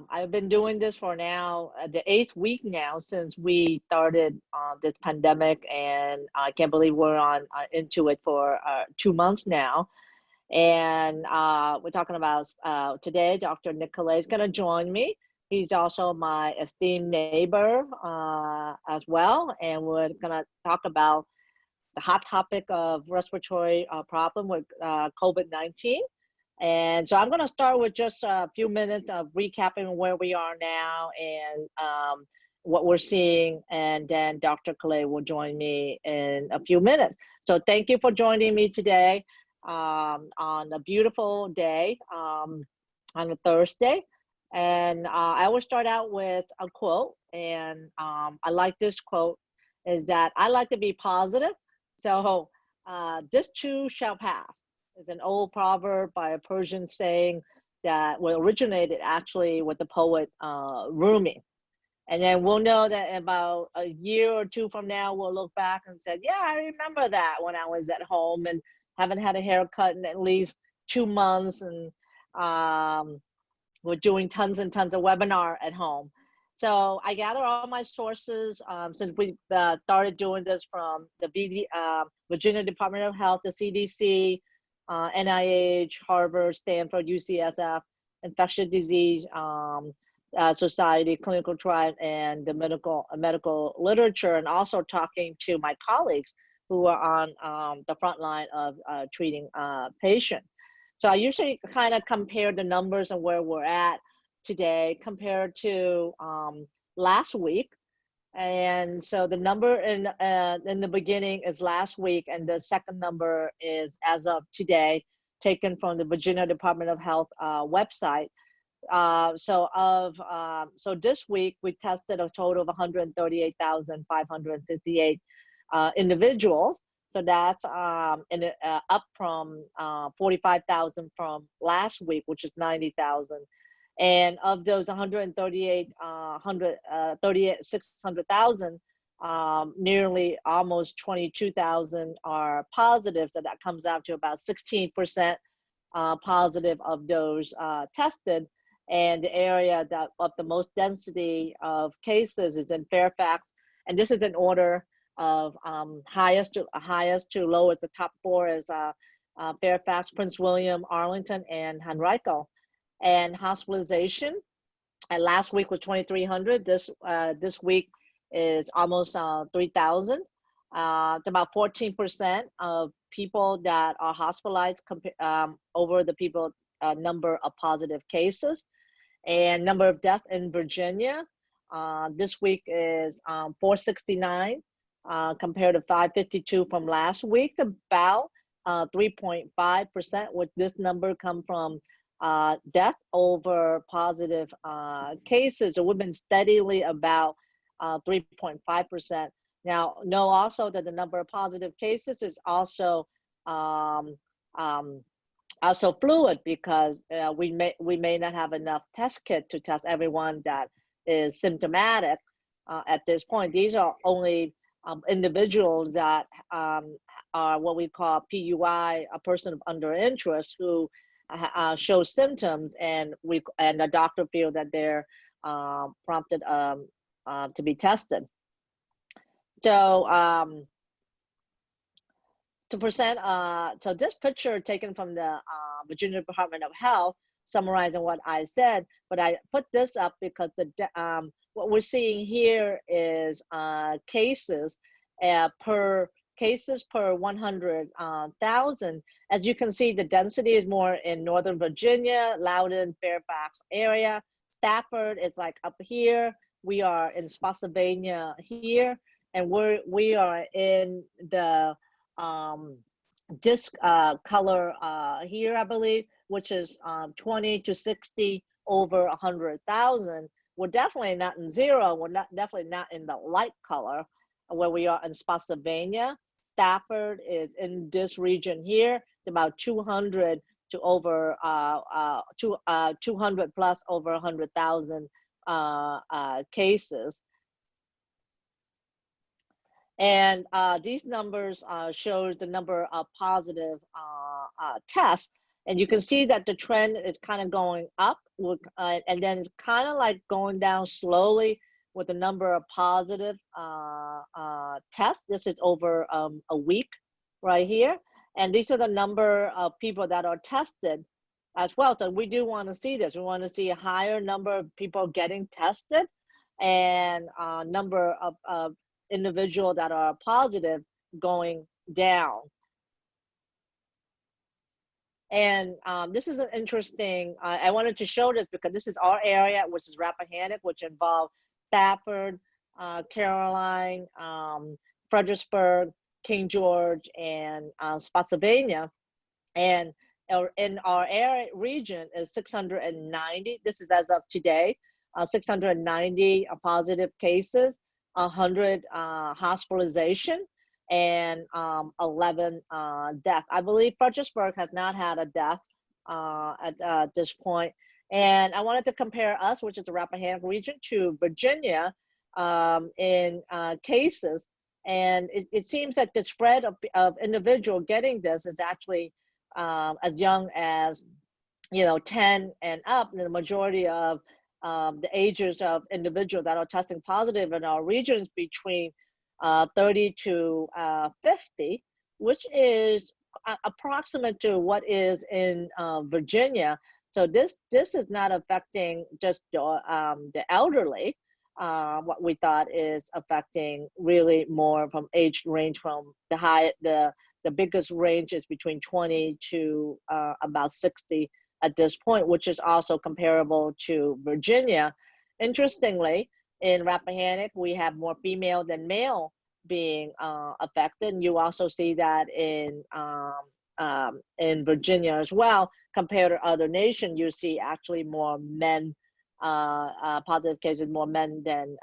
I've been doing this for now the 8th week now since we started this pandemic, and I can't believe we're on into it for 2 months now. And we're talking about today, Dr. Kallay is going to join me. He's also my esteemed neighbor as well, and we're going to talk about the hot topic of respiratory problem with COVID-19. And so I'm going to start with just a few minutes of recapping where we are now and what we're seeing. And then Dr. Kallay will join me in a few minutes. So thank you for joining me today on a beautiful day on a Thursday. And I will start out with a quote. And I like this quote is that I like to be positive. So this too shall pass. Is an old proverb by a Persian saying that originated actually with the poet Rumi. And then we'll know that about a year or two from now, we'll look back and say, yeah, I remember that when I was at home and haven't had a haircut in at least 2 months. And we're doing tons and tons of webinar at home. So I gather all my sources since we started doing this from the Virginia Department of Health, the CDC, NIH, Harvard, Stanford, UCSF, Infectious Disease Society, clinical trial, and the medical literature, and also talking to my colleagues who are on the front line of treating patients. So I usually kind of compare the numbers and where we're at today compared to last week. And so the number in the beginning is last week, and the second number is as of today, taken from the Virginia Department of Health website. So this week we tested a total of 138,558 individuals. So that's up from 45,000 from last week, which is 90,000. And of those 600,000, nearly almost 22,000 are positive. So that comes out to about 16% positive of those tested. And the area that of the most density of cases is in Fairfax. And this is in order of highest to lowest. The top four is Fairfax, Prince William, Arlington, and Henrico. And hospitalization, and last week was 2,300. This week is almost 3,000. It's about 14% of people that are hospitalized over the people number of positive cases. And number of deaths in Virginia this week is 469 compared to 552 from last week. It's about 3.5%. With this number come from death over positive cases. So we've been steadily about 3.5%. Now, know also that the number of positive cases is also fluid because we may not have enough test kit to test everyone that is symptomatic at this point. These are only individuals that are what we call PUI, a person of under interest, who show symptoms, and the doctor feel that they're prompted to be tested. So so this picture taken from the Virginia Department of Health, summarizing what I said, but I put this up because what we're seeing here is cases per 100,000. As you can see, the density is more in Northern Virginia, Loudoun, Fairfax area. Stafford is like up here. We are in Spotsylvania here, and we are in the this color here, I believe, which is 20 to 60 over 100,000. We're definitely not in zero. We're definitely not in the light color where we are in Spotsylvania. Stafford is in this region here. It's about 200 to over 200 plus over 100,000 cases. And these numbers show the number of positive tests. And you can see that the trend is kind of going up, with, and then it's kind of like going down slowly with the number of positive tests. This is over a week right here. And these are the number of people that are tested as well. So we do want to see this. We want to see a higher number of people getting tested and number of individuals that are positive going down. And this is an interesting, I wanted to show this because this is our area, which is Rappahannock, which involves Stafford, Caroline, Fredericksburg, King George, and Spotsylvania. And in our area region is 690. This is as of today, 690 positive cases, 100 hospitalization, and 11 deaths. I believe Fredericksburg has not had a death at this point. And I wanted to compare us, which is the Rappahannock region, to Virginia in cases. And it seems that the spread of individual getting this is actually as young as 10 and up. And the majority of the ages of individuals that are testing positive in our regions between 30 to 50, which is approximate to what is in Virginia. So this is not affecting just the elderly. What we thought is affecting really more from age range from the biggest range is between 20 to about 60 at this point, which is also comparable to Virginia. Interestingly, in Rappahannock, we have more female than male being affected. And you also see that in Virginia as well. Compared to other nations, you see actually more men, positive cases, more men than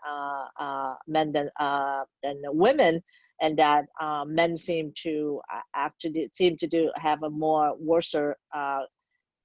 women, and that men seem to have a more worser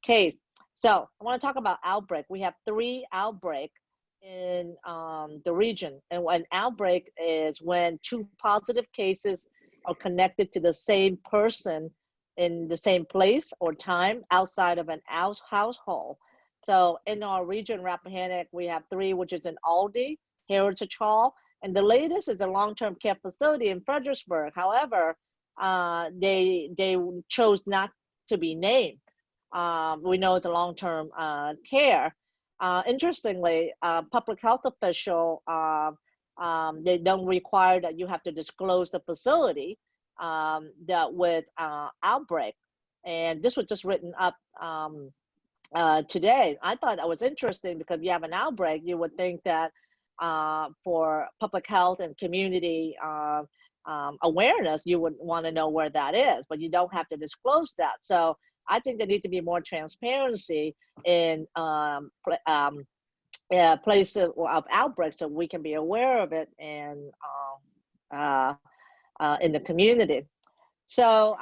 case. So I want to talk about outbreak. We have 3 outbreaks in the region, and an outbreak is when 2 positive cases are connected to the same person in the same place or time outside of an household. So in our region, Rappahannock, we have 3, which is in Aldie, Heritage Hall, and the latest is a long-term care facility in Fredericksburg. However, they chose not to be named. We know it's a long-term care. Interestingly, public health official, they don't require that you have to disclose the facility that with outbreak. And this was just written up today. I thought that was interesting because if you have an outbreak, you would think that for public health and community awareness, you would want to know where that is, but you don't have to disclose that. So I think there needs to be more transparency in places of outbreaks so we can be aware of it and in the community. So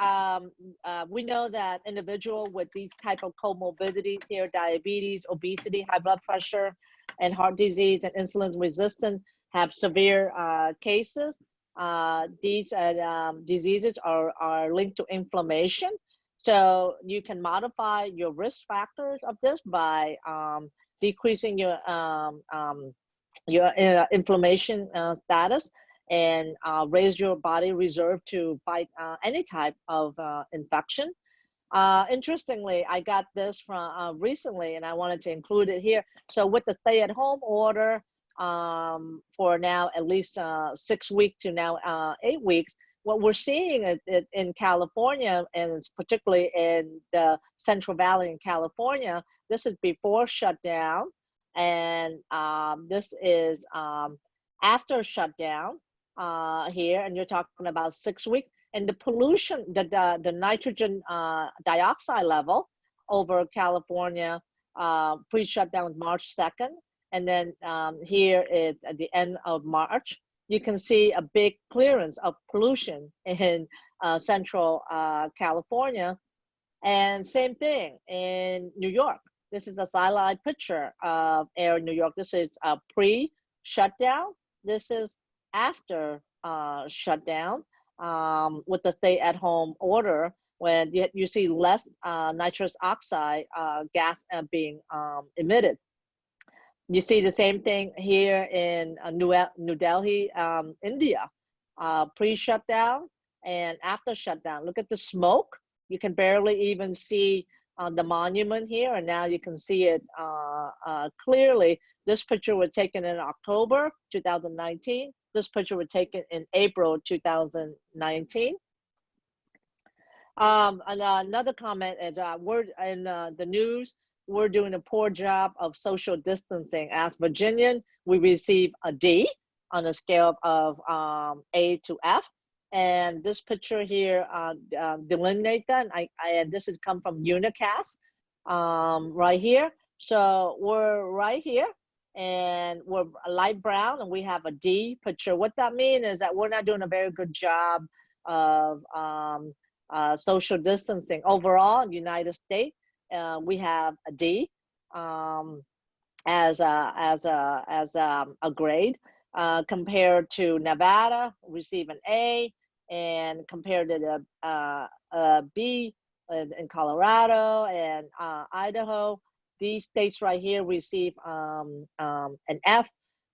we know that individuals with these type of comorbidities here, diabetes, obesity, high blood pressure, and heart disease and insulin resistant have severe cases. These diseases are linked to inflammation. So you can modify your risk factors of this by decreasing your inflammation status and raise your body reserve to fight any type of infection. Interestingly, I got this from recently, and I wanted to include it here. So with the stay-at-home order for now at least 6 weeks to now 8 weeks, what we're seeing is in California, and particularly in the Central Valley in California, this is before shutdown, and this is after shutdown here, and you're talking about 6 weeks. And the pollution, the nitrogen dioxide level over California pre-shutdown March 2nd, and then here is at the end of March, you can see a big clearance of pollution in Central California. And same thing in New York. This is a satellite picture of air in New York. This is pre-shutdown. This is after shutdown with the stay-at-home order. when you see less nitrous oxide gas being emitted. You see the same thing here in New Delhi, India, pre-shutdown and after shutdown. Look at the smoke. You can barely even see the monument here, and now you can see it clearly. This picture was taken in October 2019. This picture was taken in April 2019. And another comment is we're in the news, we're doing a poor job of social distancing. As Virginian, we receive a D on a scale of A to F. And this picture here delineate that. And this has come from Unicast right here. So we're right here and we're light brown and we have a D picture. What that means is that we're not doing a very good job of social distancing. Overall, in the United States, we have a D as a grade. Compared to Nevada, receive an A, and compared to the B in Colorado and Idaho, these states right here receive an F,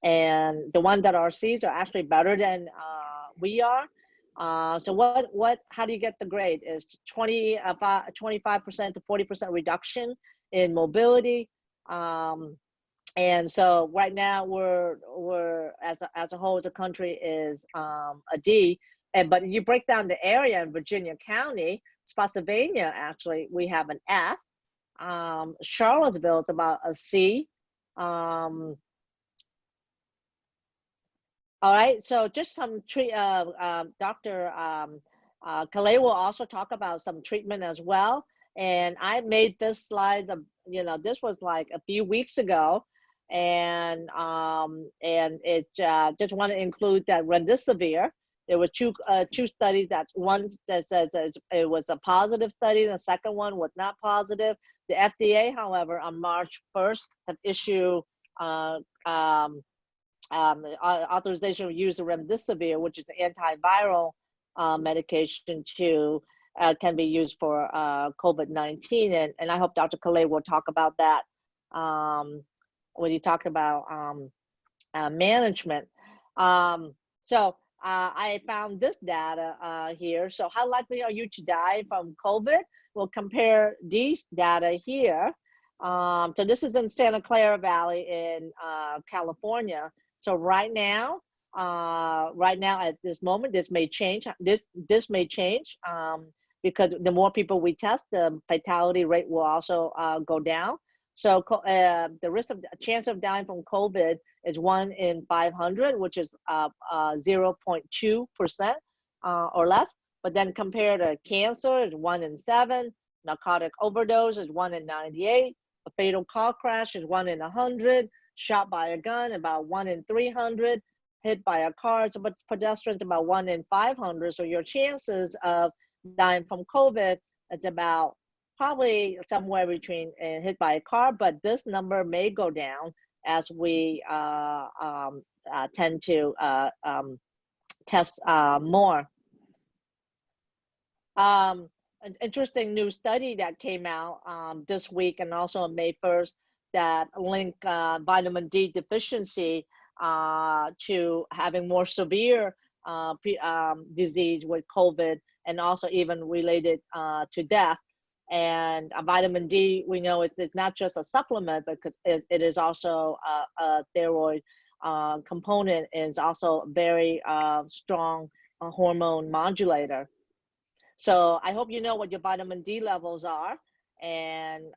and the one that are C's are actually better than we are. So how do you get the grade? Is 25% to 40% reduction in mobility. And so right now we're as a whole as a country is a D. But you break down the area in Virginia County, Spotsylvania, actually, we have an F. Charlottesville is about a C. All right, so just some Dr. Kallay will also talk about some treatment as well. And I made this slide, this was like a few weeks ago. And it just want to include that remdesivir. There were two studies. That one that says it was a positive study, and the second one was not positive. The FDA, however, on March 1st, have issued authorization to use the remdesivir, which is the antiviral medication, can be used for COVID-19. And I hope Dr. Kallay will talk about that when you talk about management. So I found this data here. So how likely are you to die from COVID? We'll compare these data here. So this is in Santa Clara Valley in California. So right now at this moment, this may change. This may change because the more people we test, the fatality rate will also go down. So the chance of dying from COVID is 1 in 500, which is 0.2% or less. But then compared to cancer, is 1 in 7. Narcotic overdose is 1 in 98. A fatal car crash is 1 in 100. Shot by a gun, about 1 in 300. Hit by a car, so but pedestrians about 1 in 500. So your chances of dying from COVID is about probably somewhere between hit by a car, but this number may go down as we tend to test more. An interesting new study that came out this week and also on May 1st that link vitamin D deficiency to having more severe disease with COVID, and also even related to death. And vitamin D, we know it's not just a supplement, but it is also a thyroid component, is also a very strong hormone modulator. So I hope you know what your vitamin D levels are, and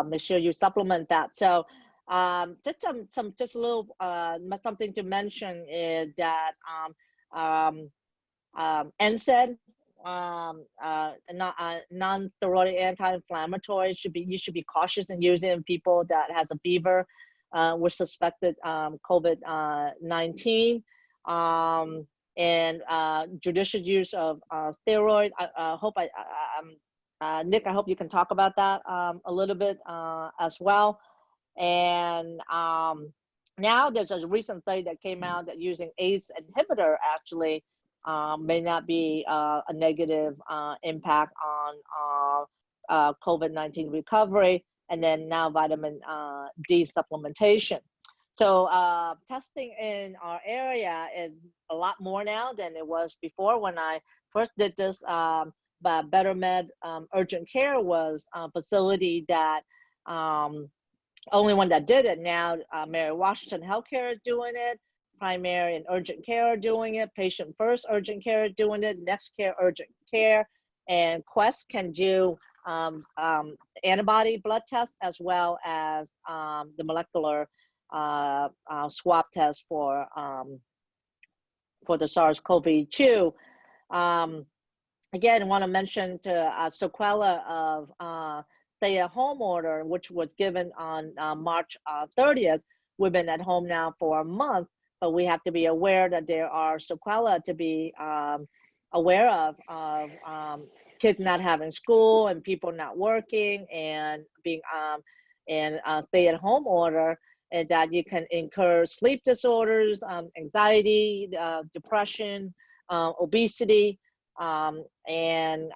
make sure you supplement that. So just a little something to mention is that NSAID, non-steroidal anti-inflammatory, you should be cautious in using in people that has a fever with suspected COVID-19, and judicious use of steroid. Nick, I hope you can talk about that a little bit as well. And now there's a recent study that came out that using ACE inhibitor actually may not be a negative impact on COVID-19 recovery, and then now vitamin D supplementation. So testing in our area is a lot more now than it was before. When I first did this, but Better Med Urgent Care was a facility that only one that did it. Now Mary Washington Healthcare is doing it, primary and urgent care are doing it, patient first urgent care is doing it, next care urgent care, and Quest can do antibody blood tests as well as the molecular swab test for the SARS-CoV-2. Again, I want to mention the sequela of stay-at-home order, which was given on March 30th. We've been at home now for a month, but we have to be aware that there are sequela to be aware of kids not having school and people not working and being in a stay-at-home order, and that you can incur sleep disorders, anxiety, depression, obesity, and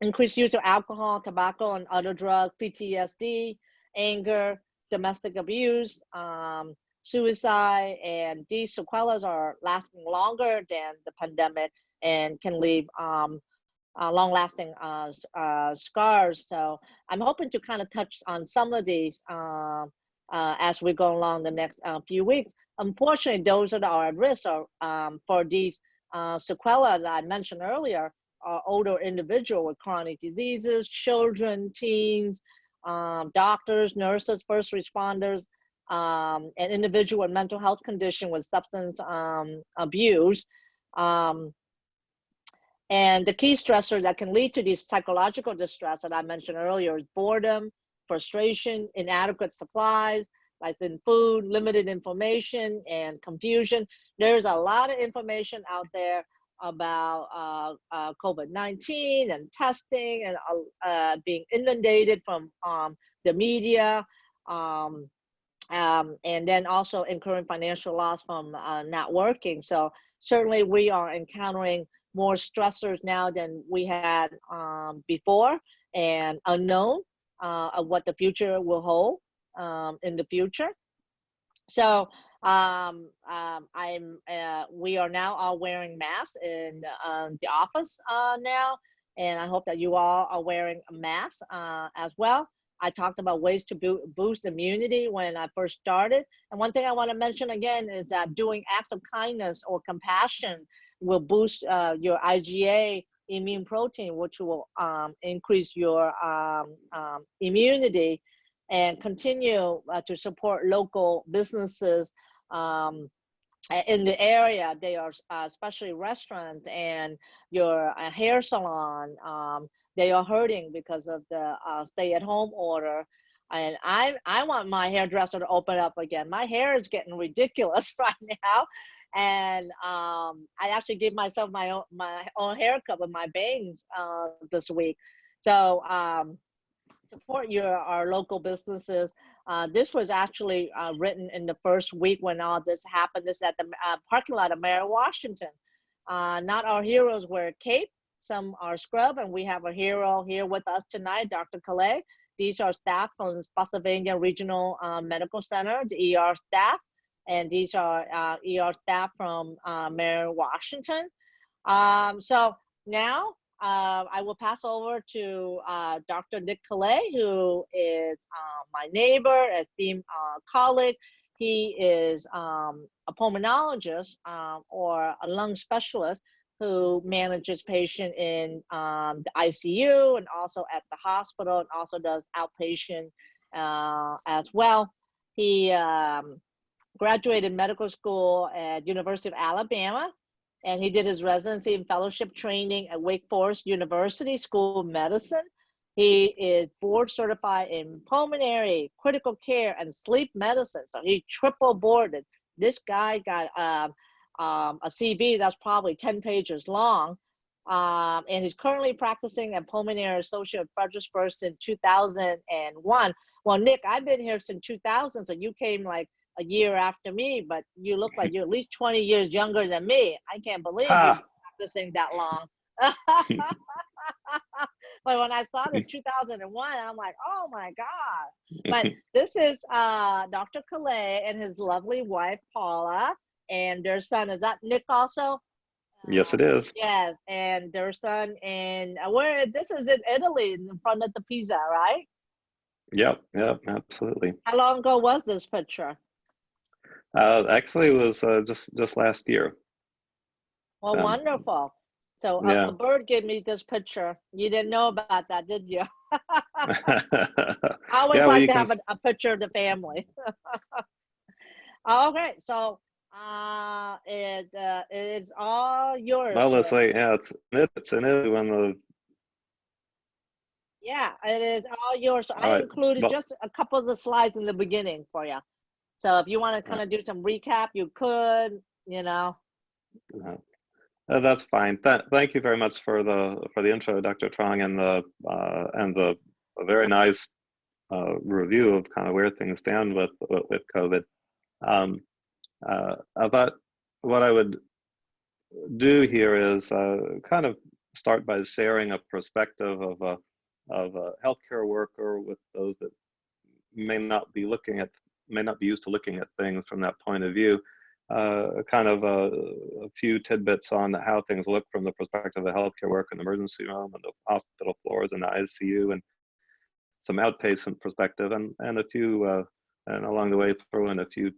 increased use of alcohol, tobacco, and other drugs, PTSD, anger, domestic abuse, suicide, and these sequelas are lasting longer than the pandemic and can leave long-lasting scars. So I'm hoping to kind of touch on some of these as we go along the next few weeks. Unfortunately, those that are at risk for these sequela that I mentioned earlier are older individuals with chronic diseases, children, teens, doctors, nurses, first responders, and individual with mental health condition with substance abuse. And the key stressor that can lead to these psychological distress that I mentioned earlier is boredom, frustration, inadequate supplies, like in food, limited information, and confusion. There's a lot of information out there about COVID-19 and testing and being inundated from the media, and then also incurring financial loss from not working. So certainly we are encountering more stressors now than we had before, and unknown of what the future will hold in the future. So we are now all wearing masks in the office now, and I hope that you all are wearing a mask as well. I talked about ways to boost immunity when I first started. And one thing I want to mention again is that doing acts of kindness or compassion will boost your IgA immune protein, which will increase your immunity, and continue to support local businesses in the area. They are especially restaurants and your hair salon. They are hurting because of the stay-at-home order. And I want my hairdresser to open up again. My hair is getting ridiculous right now. And I actually gave myself my own haircut with my bangs this week. So support our local businesses. This was actually written in the first week when all this happened. This at the parking lot of Mary Washington. Not our heroes wear cape, some are scrub, and we have a hero here with us tonight, Dr. Kallay. These are staff from Spotsylvania Regional Medical Center, the ER staff, and these are ER staff from Mary Washington. So now I will pass over to Dr. Nick Kallay, who is my neighbor, esteemed colleague. He is a pulmonologist or a lung specialist who manages patients in the ICU and also at the hospital, and also does outpatient as well. He graduated medical school at University of Alabama, and he did his residency and fellowship training at Wake Forest University School of Medicine. He is board certified in pulmonary, critical care, and sleep medicine. So he triple boarded. This guy got a CV that's probably 10 pages long. And he's currently practicing at Pulmonary Associate at Fredericksburg since 2001. Well, Nick, I've been here since 2000, so you came like a year after me, but you look like you're at least 20 years younger than me. I can't believe you've Ha! been practicing that long. But when I saw the 2001, I'm like, oh my God. But this is Dr. Kallay and his lovely wife, Paula, and their son. Is that Nick also? Yes, it is. Yes, and their son in where this is in Italy, in front of the Pisa, right? Yep, absolutely. How long ago was this picture? Actually, it was just last year. Well, wonderful. So Yeah. a bird gave me this picture. You didn't know about that, did you? I always Yeah, well, like you to can. have a picture of the family. Okay, so it's all yours, Well, let's sir. say, yeah, it's in Italy when the. Yeah, it is all yours. So All I right. included Well, just a couple of the slides in the beginning for you. So if you want to kind of do some recap, you could, you know. that's fine. Thank you very much for the intro, Dr. Truong, and the very nice review of kind of where things stand with COVID. Um, I thought what I would do here is kind of start by sharing a perspective of a healthcare worker with those that may not be used to looking at things from that point of view. Kind of a few tidbits on how things look from the perspective of healthcare work in the emergency room and the hospital floors and the ICU, and some outpatient perspective, and a few and along the way throw in a few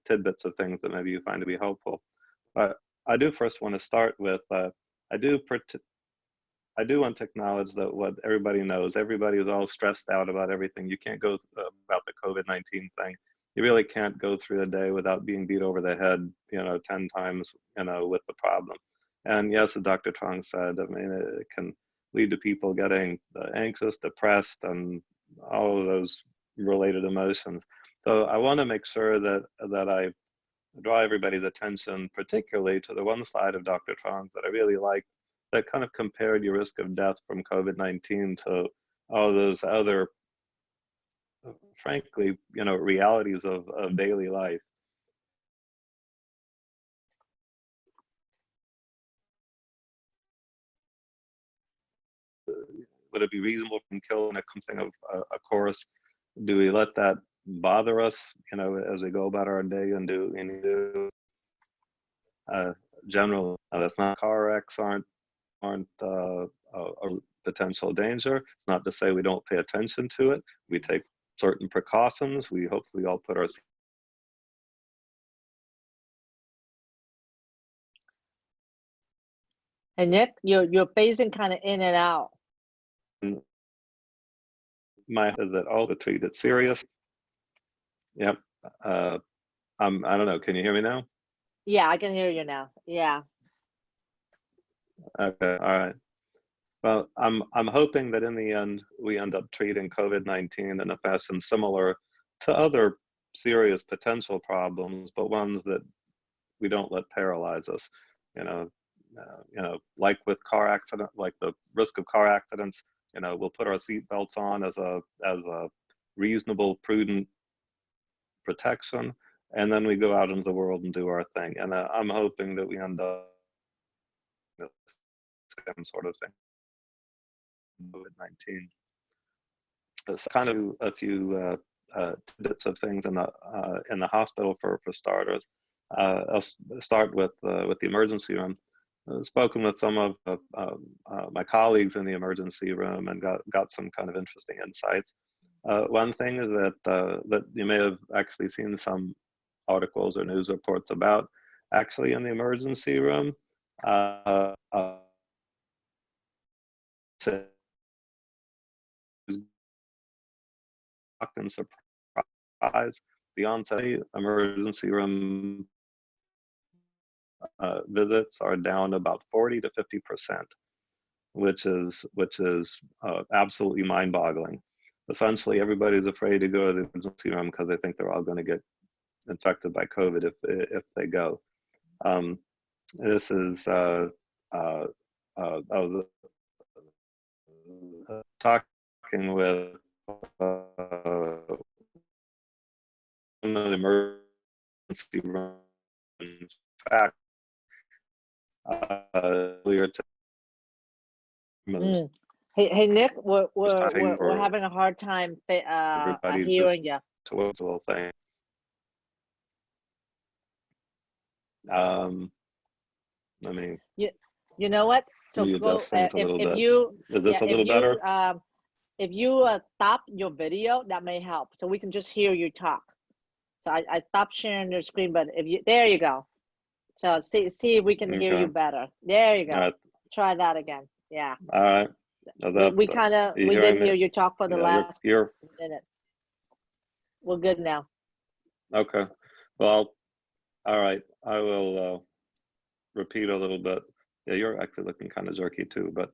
tidbits of things that maybe you find to be helpful. But I do first want to start with I do want to acknowledge that what everybody knows, everybody is all stressed out about everything. You can't go about the COVID-19 thing. You really can't go through a day without being beat over the head, 10 times, with the problem. And yes, as Dr. Truong said, I mean, it can lead to people getting anxious, depressed, and all of those related emotions. So I want to make sure that I draw everybody's attention, particularly to the one side of Dr. Truong's that I really like, that kind of compared your risk of death from COVID-19 to all those other, frankly, realities of daily life. Would it be reasonable from killing something of a course? Do we let that bother us, as we go about our day and do general? That's not, car wrecks aren't a potential danger. It's not to say we don't pay attention to it. We take certain precautions. We hopefully all put our. And Nick, you're phasing kind of in and out. My is that all to treat it serious. Yep. I don't know. Can you hear me now? Yeah, I can hear you now. Yeah. Okay. All right. Well, I'm hoping that in the end we end up treating COVID-19 in a fashion similar to other serious potential problems, but ones that we don't let paralyze us. Like with car accident, like the risk of car accidents. We'll put our seat belts on as a reasonable, prudent protection, and then we go out into the world and do our thing. And I'm hoping that we end up the same sort of thing. COVID-19. It's kind of a few bits of things in the hospital for starters. I'll start with the emergency room. I've spoken with some of my colleagues in the emergency room and got some kind of interesting insights. One thing is that you may have actually seen some articles or news reports about. Actually, in the emergency room, and surprise, the onset emergency room visits are down about 40 to 50%, which is absolutely mind-boggling. Essentially, everybody's afraid to go to the emergency room because they think they're all going to get infected by COVID if they go. This is I was talking with one of the room. In fact, earlier Hey Nick, for we're having a hard time everybody just hearing you. to what's the little thing. Let me. You know what? So Let me go adjust things a little if bit. you Is this a little better? if you stop your video, that may help, so we can just hear you talk. So I stopped sharing your screen, but if you there you go. So see if we can hear you better. There you go. Try that again. Yeah. All right. We didn't hear you talk for the last minute. We're good now. Okay. Well, all right. I will repeat a little bit. Yeah, you're actually looking kind of jerky too, but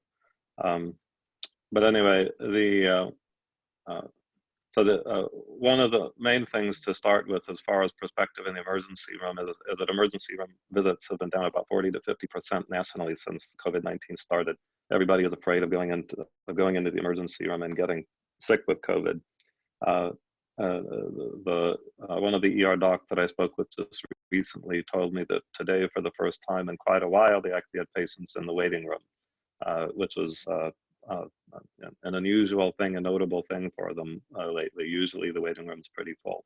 anyway, one of the main things to start with as far as perspective in the emergency room is that emergency room visits have been down about 40 to 50% nationally since COVID-19 started. Everybody is afraid of going into the emergency room and getting sick with COVID. One of the ER docs that I spoke with just recently told me that today, for the first time in quite a while, they actually had patients in the waiting room, which was an unusual thing, a notable thing for them lately. Usually the waiting room's pretty full.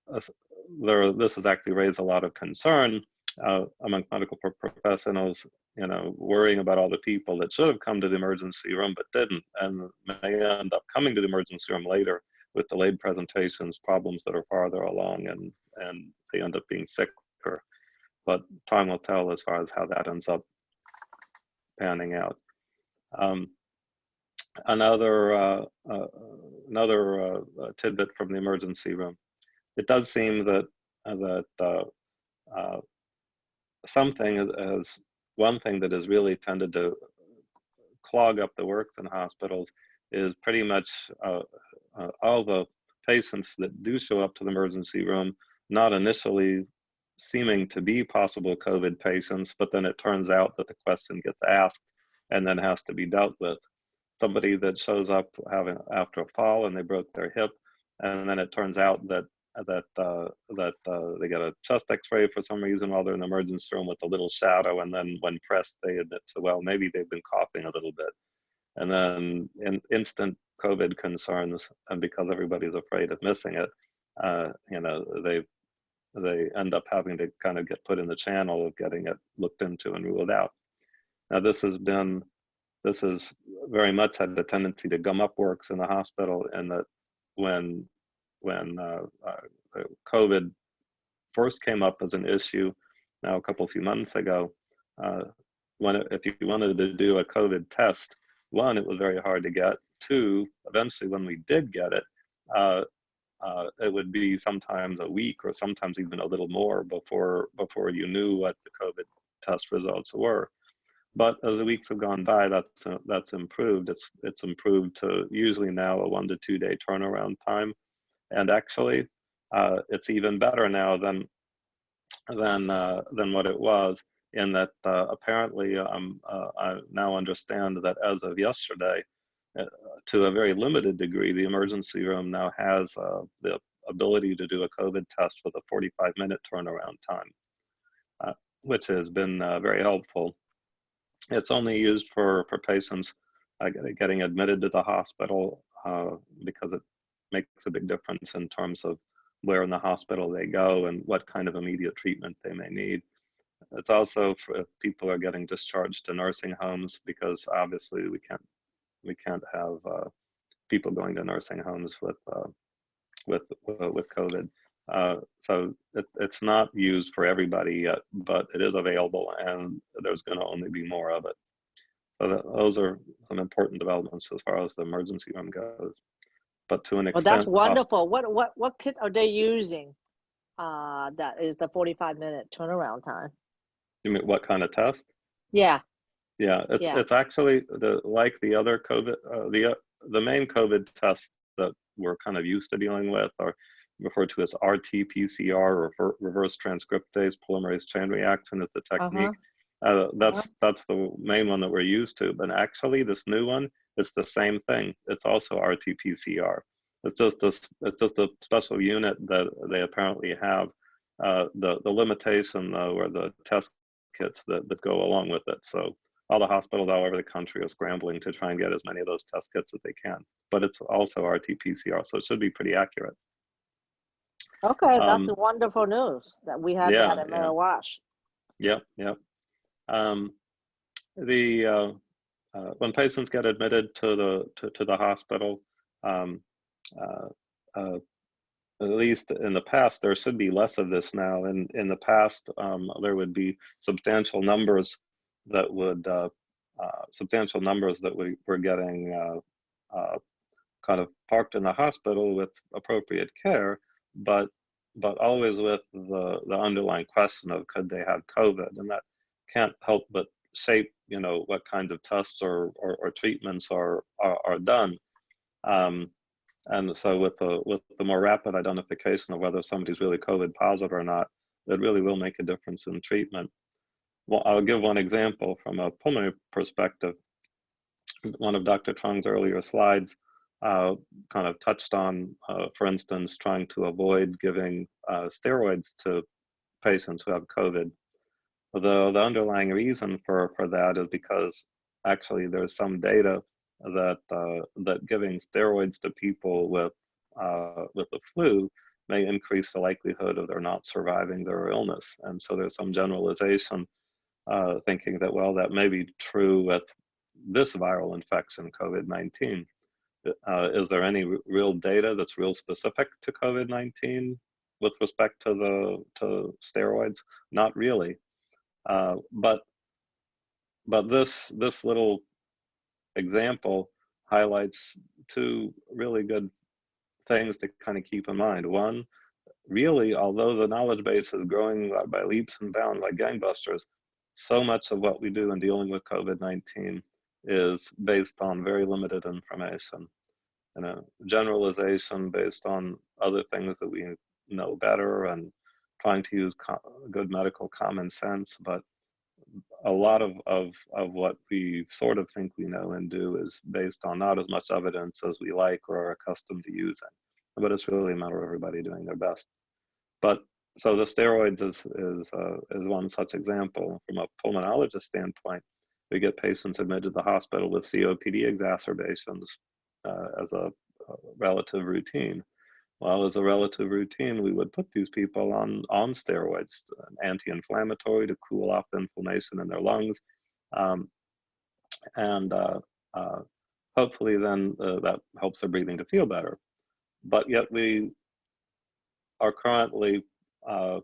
This has actually raised a lot of concern among medical professionals, worrying about all the people that should have come to the emergency room but didn't, and may end up coming to the emergency room later with delayed presentations, problems that are farther along, and they end up being sicker. But time will tell as far as how that ends up panning out. Another tidbit from the emergency room. It does seem that one thing that has really tended to clog up the works in hospitals is pretty much all the patients that do show up to the emergency room, not initially seeming to be possible COVID patients, but then it turns out that the question gets asked and then has to be dealt with. Somebody that shows up after a fall and they broke their hip, and then it turns out that they get a chest X-ray for some reason while they're in the emergency room with a little shadow, and then when pressed, they admit to, well, maybe they've been coughing a little bit, and then in instant COVID concerns, and because everybody's afraid of missing it, they end up having to kind of get put in the channel of getting it looked into and ruled out. Now this has very much had a tendency to gum up works in the hospital, and that when COVID first came up as an issue, now a few months ago, if you wanted to do a COVID test, one, it was very hard to get. Two, eventually when we did get it, it would be sometimes a week or sometimes even a little more before you knew what the COVID test results were. But as the weeks have gone by, that's improved. It's improved to usually now a 1 to 2 day turnaround time, and actually, it's even better now than what it was. In that apparently, I now understand that as of yesterday, to a very limited degree, the emergency room now has the ability to do a COVID test with a 45-minute turnaround time, which has been very helpful. It's only used for patients getting admitted to the hospital because it makes a big difference in terms of where in the hospital they go and what kind of immediate treatment they may need. It's also for if people are getting discharged to nursing homes, because obviously we can't have people going to nursing homes with COVID. So it's not used for everybody yet, but it is available, and there's going to only be more of it. So those are some important developments as far as the emergency room goes. But to an extent, well, that's wonderful. What kit are they using? That is the 45-minute turnaround time. You mean what kind of test? Yeah. Yeah, it's actually like the other COVID, the main COVID tests that we're kind of used to dealing with are referred to as RT-PCR, or reverse transcriptase polymerase chain reaction is the technique. That's the main one that we're used to. But actually, this new one is the same thing. It's also RT-PCR. It's just a special unit that they apparently have the limitation were the test kits that go along with it. So all the hospitals all over the country are scrambling to try and get as many of those test kits as they can. But it's also RT-PCR, so it should be pretty accurate. Okay, that's wonderful news that we had that at Mary Wash. Yep. When patients get admitted to the hospital, at least in the past, there should be less of this now. In the past, there would be substantial numbers that we were getting kind of parked in the hospital with appropriate care, but always with the underlying question of could they have COVID, and that can't help but shape what kinds of tests or treatments are done. And so with the more rapid identification of whether somebody's really COVID positive or not, it really will make a difference in treatment. Well, I'll give one example from a pulmonary perspective. One of Dr. Truong's earlier slides kind of touched on, for instance, trying to avoid giving steroids to patients who have COVID. Although the underlying reason for that is because actually there's some data that giving steroids to people with the flu may increase the likelihood of their not surviving their illness. And so there's some generalization thinking that, well, that may be true with this viral infection, COVID-19. Is there any real data that's real specific to COVID-19 with respect to steroids? Not really. But this little example highlights two really good things to kind of keep in mind. One, really, although the knowledge base is growing by leaps and bounds, like gangbusters, so much of what we do in dealing with COVID-19 is based on very limited information. Generalization based on other things that we know better and trying to use good medical common sense, but a lot of what we sort of think we know and do is based on not as much evidence as we like or are accustomed to using. But it's really a matter of everybody doing their best. But so the steroids is one such example. From a pulmonologist standpoint, we get patients admitted to the hospital with COPD exacerbations as a relative routine. Well, as a relative routine, we would put these people on steroids, anti-inflammatory to cool off the inflammation in their lungs, and hopefully then that helps their breathing to feel better. But yet we are currently, the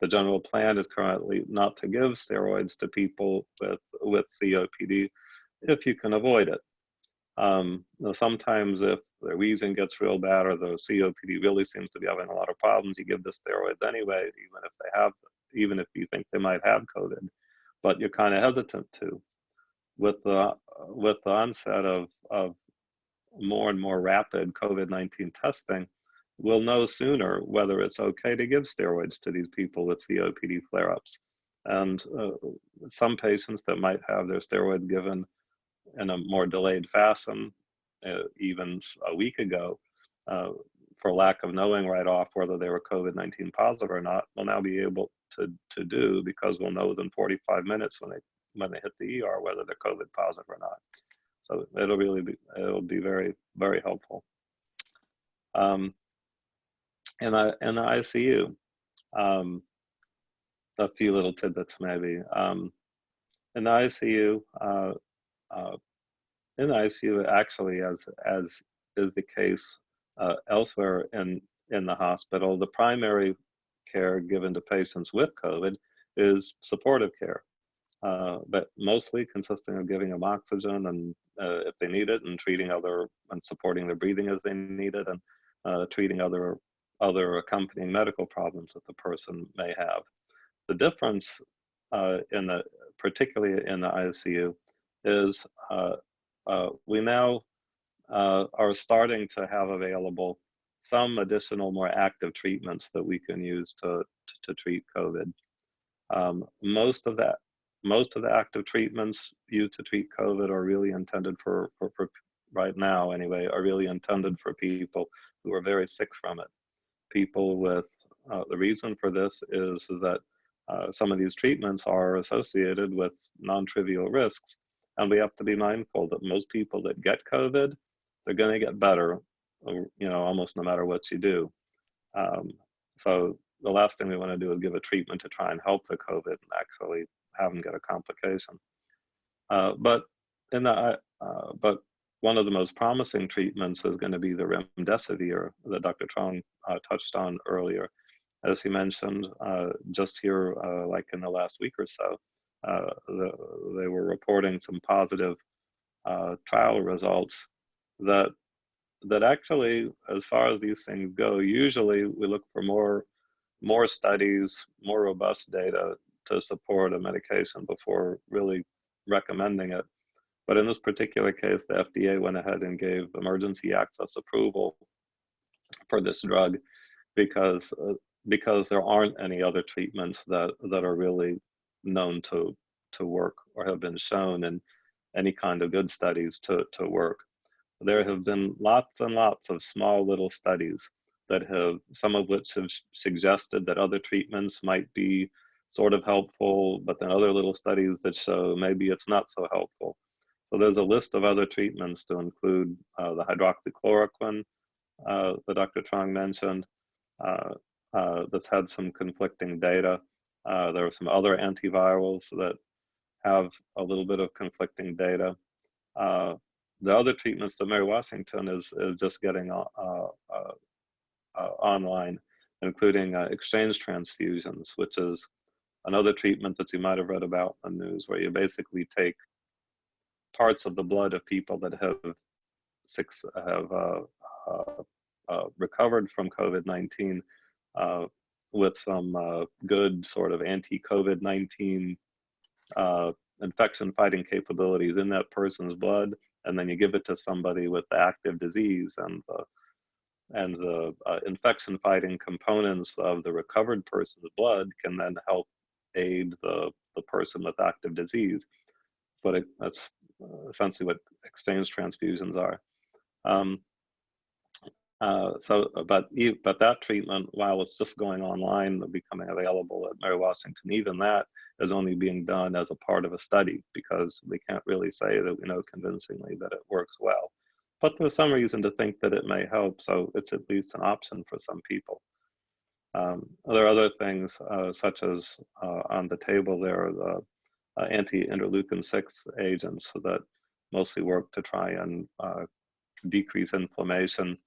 general plan is currently not to give steroids to people with COPD if you can avoid it. Sometimes if the wheezing gets real bad or the COPD really seems to be having a lot of problems, you give the steroids anyway, even if you think they might have COVID, but you're kind of hesitant to. With the onset of more and more rapid COVID-19 testing, we'll know sooner whether it's okay to give steroids to these people with COPD flare-ups. And some patients that might have their steroids given in a more delayed fashion, even a week ago, for lack of knowing right off whether they were COVID-19 positive or not, will now be able to do, because we'll know within 45 minutes when they hit the ER whether they're COVID positive or not. So it'll be very, very helpful. In the ICU, a few little tidbits maybe. In the ICU, actually, as is the case elsewhere in the hospital, the primary care given to patients with COVID is supportive care, but mostly consisting of giving them oxygen and if they need it, and treating and supporting their breathing as they need it, and treating other accompanying medical problems that the person may have. The difference particularly in the ICU is we now are starting to have available some additional more active treatments that we can use to treat COVID. Most of the active treatments used to treat COVID are really intended for right now anyway, are really intended for people who are very sick from it. people with, the reason for this is that some of these treatments are associated with non-trivial risks. And we have to be mindful that most people that get COVID, they're going to get better, almost no matter what you do. So the last thing we want to do is give a treatment to try and help the COVID and actually have them get a complication. But one of the most promising treatments is going to be the remdesivir that Dr. Truong touched on earlier. As he mentioned, just here, like in the last week or so, they were reporting some positive trial results that actually, as far as these things go, usually we look for more studies, more robust data to support a medication before really recommending it. But in this particular case, the FDA went ahead and gave emergency access approval for this drug because there aren't any other treatments that are really known to work or have been shown in any kind of good studies to work. There have been lots and lots of small little studies that have, some of which have suggested that other treatments might be sort of helpful, but then other little studies that show maybe it's not so helpful. So there's a list of other treatments to include the hydroxychloroquine that Dr. Truong mentioned, that's had some conflicting data. There are some other antivirals that have a little bit of conflicting data. The other treatments that Mary Washington is just getting online, including exchange transfusions, which is another treatment that you might have read about in the news, where you basically take parts of the blood of people that have recovered from COVID-19 with some good sort of anti-COVID-19 infection fighting capabilities in that person's blood, and then you give it to somebody with the active disease, and the infection fighting components of the recovered person's blood can then help aid the person with active disease. That's essentially what exchange transfusions are. But that treatment, while it's just going online, becoming available at Mary Washington, even that is only being done as a part of a study, because we can't really say that we know convincingly that it works well. But there's some reason to think that it may help, so it's at least an option for some people. There are other things, such as on the table there are the anti-interleukin-6 agents that mostly work to try and decrease inflammation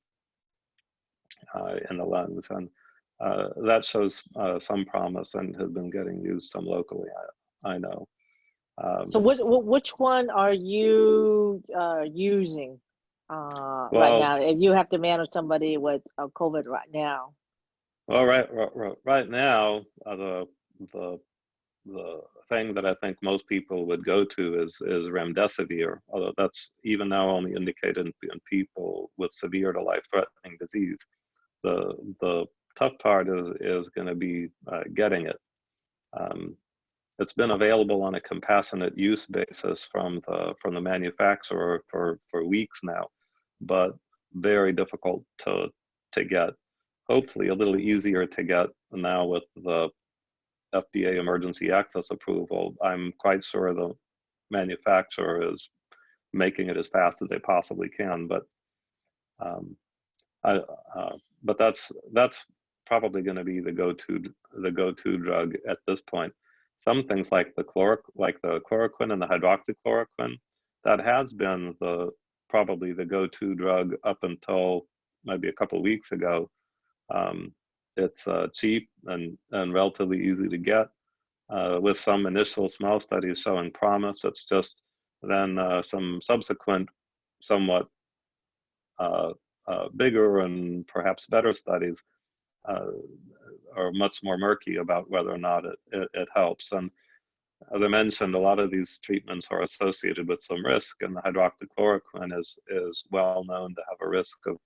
in the lungs, and that shows some promise and has been getting used some locally, I know. So which one are you using right now, if you have to manage somebody with COVID right now? Well, right now, the thing that I think most people would go to is remdesivir, although that's even now only indicated in people with severe to life-threatening disease. The tough part is going to be getting it. It's been available on a compassionate use basis from the manufacturer for weeks now, but very difficult to get. Hopefully a little easier to get now with the FDA emergency access approval. I'm quite sure the manufacturer is making it as fast as they possibly can, but that's probably going to be the go-to drug at this point. Some things like the chloroquine and the hydroxychloroquine, that has been probably the go-to drug up until maybe a couple of weeks ago. It's cheap and relatively easy to get, with some initial small studies showing promise. It's just then some subsequent, somewhat bigger and perhaps better studies are much more murky about whether or not it helps. And as I mentioned, a lot of these treatments are associated with some risk, and the hydroxychloroquine is well known to have a risk of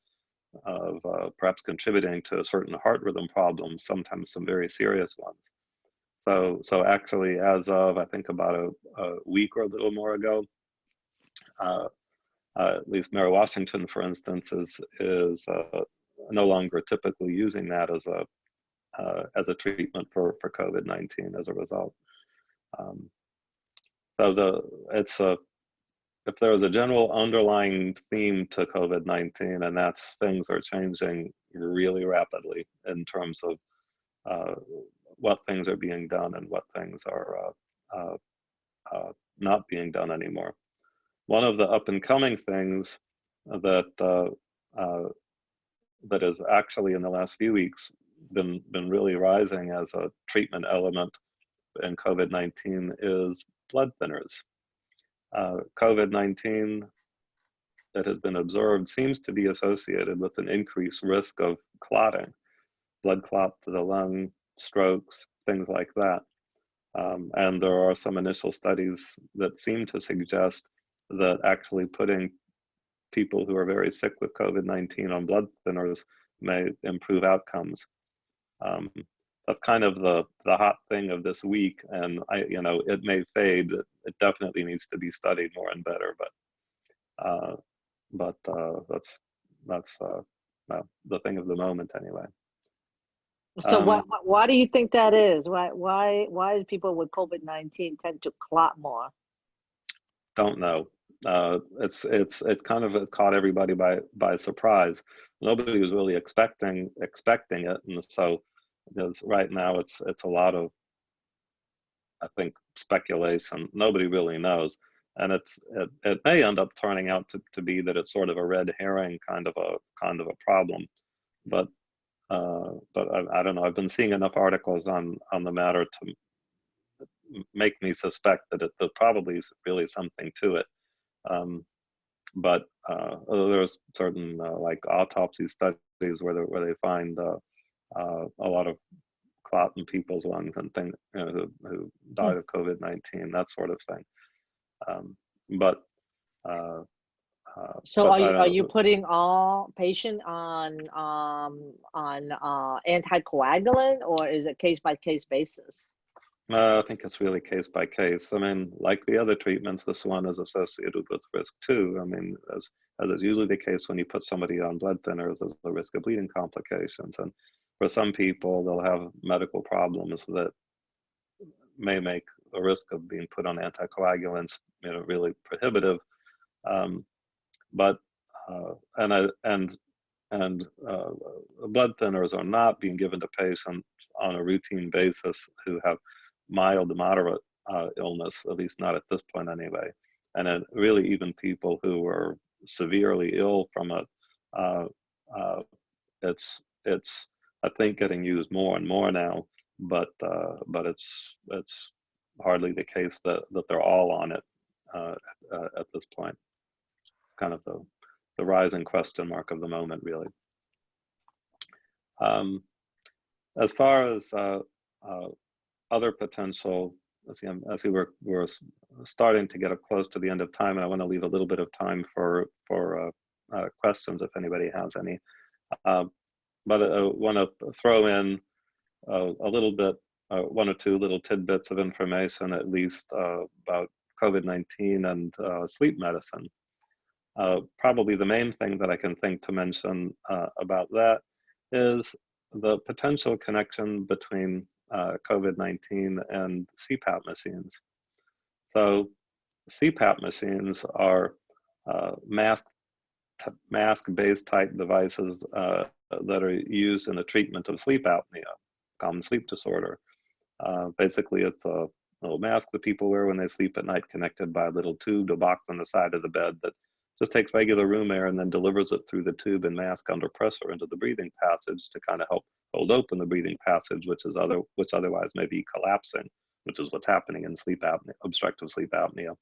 perhaps contributing to certain heart rhythm problems, sometimes some very serious ones. So actually, as of I think about a week or a little more ago, at least Mary Washington, for instance, is no longer typically using that as a treatment for COVID-19 as a result. So if there was a general underlying theme to COVID-19, and that's things are changing really rapidly in terms of what things are being done and what things are not being done anymore. One of the up and coming things that that is actually in the last few weeks been really rising as a treatment element in COVID-19 is blood thinners. COVID-19 that has been observed seems to be associated with an increased risk of clotting, blood clot to the lung, strokes, things like that. And there are some initial studies that seem to suggest that actually putting people who are very sick with COVID-19 on blood thinners may improve outcomes. That's kind of the hot thing of this week, and it may fade. It definitely needs to be studied more and better, but that's the thing of the moment anyway. So why do you think that is? Why do people with COVID-19 tend to clot more? Don't know. It kind of caught everybody by surprise. Nobody was really expecting it, and so because right now it's a lot of, I think, speculation. Nobody really knows, and it may end up turning out to be that it's sort of a red herring kind of a problem, but I don't know. I've been seeing enough articles on the matter to make me suspect that there probably is really something to it. But there's certain like autopsy studies where they find a lot of clot in people's lungs and things, who died of COVID-19, that sort of thing. So are you putting all patients on anticoagulant, or is it case by case basis? I think it's really case by case. I mean, like the other treatments, this one is associated with risk too. I mean, as is usually the case when you put somebody on blood thinners, there's a risk of bleeding complications. And for some people, they'll have medical problems that may make the risk of being put on anticoagulants, really prohibitive. Blood thinners are not being given to patients on a routine basis who have mild to moderate illness, at least not at this point anyway. And then really even people who are severely ill from it, it's I think getting used more and more now, but it's hardly the case that they're all on it at this point. Kind of the rising question mark of the moment, really. As far as other potential, as we were starting to get close to the end of time, and I want to leave a little bit of time for questions if anybody has any. But I want to throw in a little bit, one or two little tidbits of information, at least about COVID-19 and sleep medicine. Probably the main thing that I can think to mention about that is the potential connection between COVID-19 and Cpap machines. So Cpap machines are mask-based type devices that are used in the treatment of sleep apnea, common sleep disorder. Basically, it's a little mask that people wear when they sleep at night, connected by a little tube to a box on the side of the bed that just takes regular room air and then delivers it through the tube and mask under pressure into the breathing passage to kind of help hold open the breathing passage, which otherwise may be collapsing, which is what's happening in sleep apnea, obstructive sleep apnea.